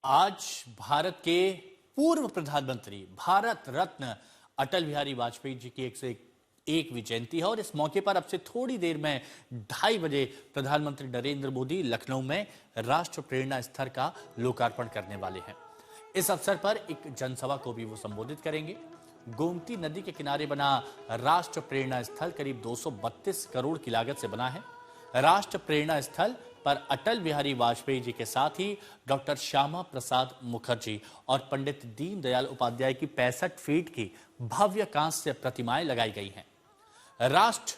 आज भारत के पूर्व प्रधानमंत्री भारत रत्न अटल बिहारी वाजपेयी जी की 101वीं जयंती है और इस मौके पर अब से थोड़ी देर में 2:30 बजे प्रधानमंत्री नरेंद्र मोदी लखनऊ में राष्ट्र प्रेरणा स्थल का लोकार्पण करने वाले हैं। इस अवसर पर एक जनसभा को भी वो संबोधित करेंगे। गोमती नदी के किनारे बना राष्ट्र प्रेरणा स्थल करीब 232 करोड़ की लागत से बना है। राष्ट्र प्रेरणा स्थल पर अटल बिहारी वाजपेयी जी के साथ ही डॉक्टर श्यामा प्रसाद मुखर्जी और पंडित दीनदयाल उपाध्याय की 65 फीट की भव्य कांस्य प्रतिमाएं लगाई गई हैं। राष्ट्र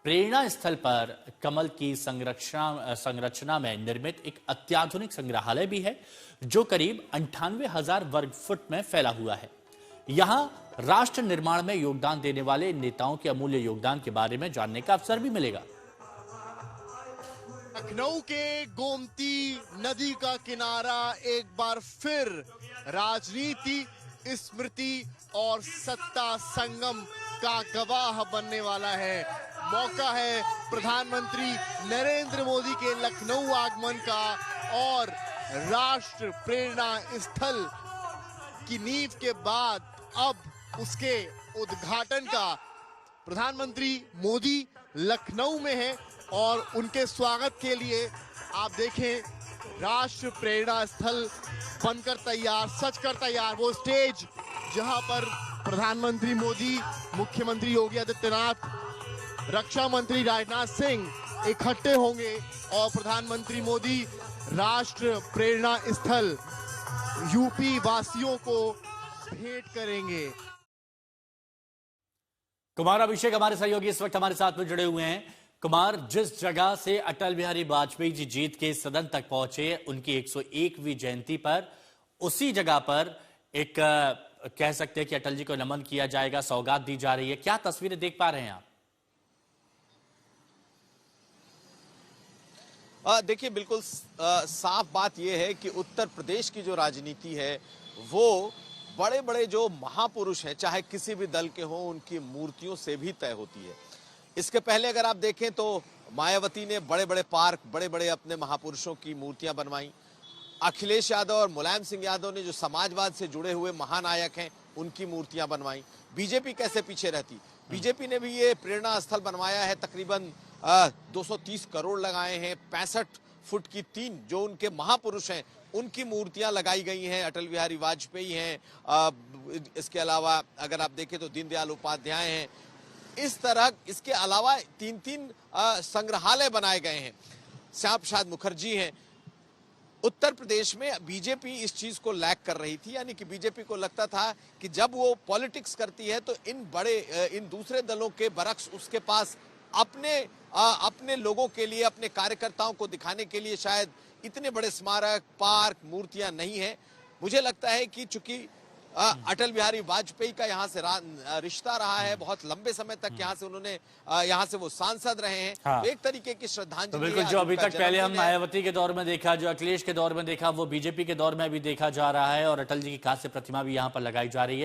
प्रेरणा स्थल पर कमल की संरचना में निर्मित एक अत्याधुनिक संग्रहालय भी है, जो करीब 98,000 वर्ग फुट में फैला हुआ है। यहां राष्ट्र निर्माण में योगदान देने वाले नेताओं के अमूल्य योगदान के बारे में जानने का अवसर भी मिलेगा। लखनऊ के गोमती नदी का किनारा एक बार फिर राजनीति, स्मृति और सत्ता संगम का गवाह बनने वाला है। मौका है प्रधानमंत्री नरेंद्र मोदी के लखनऊ आगमन का और राष्ट्र प्रेरणा स्थल की नींव के बाद अब उसके उद्घाटन का। प्रधानमंत्री मोदी लखनऊ में है और उनके स्वागत के लिए आप देखें राष्ट्र प्रेरणा स्थल बनकर तैयार, सजकर तैयार। वो स्टेज जहां पर प्रधानमंत्री मोदी, मुख्यमंत्री योगी आदित्यनाथ, रक्षा मंत्री राजनाथ सिंह इकट्ठे होंगे और प्रधानमंत्री मोदी राष्ट्र प्रेरणा स्थल यूपी वासियों को भेंट करेंगे। कुमार अभिषेक हमारे सहयोगी इस वक्त हमारे साथ में जुड़े हुए हैं। कुमार, जिस जगह से अटल बिहारी वाजपेयी जी जीत के सदन तक पहुंचे उनकी 101वीं जयंती पर, उसी जगह पर एक कह सकते हैं कि अटल जी को नमन किया जाएगा, सौगात दी जा रही है। क्या तस्वीरें देख पा रहे हैं आप? देखिए, बिल्कुल साफ बात यह है कि उत्तर प्रदेश की जो राजनीति है वो बड़े बड़े जो महापुरुष हैं, चाहे किसी भी दल के हों, उनकी मूर्तियों से भी तय होती है। इसके पहले अगर आप देखें तो मायावती ने बड़े बड़े पार्क, बड़े बड़े अपने महापुरुषों की मूर्तियां बनवाई। अखिलेश यादव और मुलायम सिंह यादव ने जो समाजवाद से जुड़े हुए महानायक हैं, उनकी मूर्तियां बनवाई। बीजेपी कैसे पीछे रहती? बीजेपी ने भी ये प्रेरणा स्थल बनवाया है, तकरीबन 230 करोड़ लगाए हैं। 65 फुट की 3 जो उनके महापुरुष हैं उनकी मूर्तियां लगाई गई हैं। अटल बिहारी वाजपेयी हैं, इसके अलावा अगर आप देखें तो दीनदयाल उपाध्याय हैं। इस तरह इसके अलावा 3-3 संग्रहालय बनाए गए हैं। श्यामा प्रसाद मुखर्जी हैं। उत्तर प्रदेश में बीजेपी इस चीज को लैक कर रही थी, यानी कि बीजेपी को लगता था कि जब वो पॉलिटिक्स करती है तो इन दूसरे दलों के बरक्स उसके पास अपने लोगों के लिए, अपने कार्यकर्ताओं को दिखाने के लिए शायद इतने बड़े स्मारक, पार्क, मूर्तियां नहीं है। मुझे लगता है कि चूंकि अटल बिहारी वाजपेयी का यहाँ से रिश्ता रहा है, बहुत लंबे समय तक यहाँ से वो सांसद रहे हैं। हाँ। तो एक तरीके की श्रद्धांजलि। तो बिल्कुल, जो अभी तक पहले हम मायावती के दौर में देखा, जो अखिलेश के दौर में देखा, वो बीजेपी के दौर में भी देखा जा रहा है और अटल जी की कांस्य प्रतिमा भी यहाँ पर लगाई जा रही है।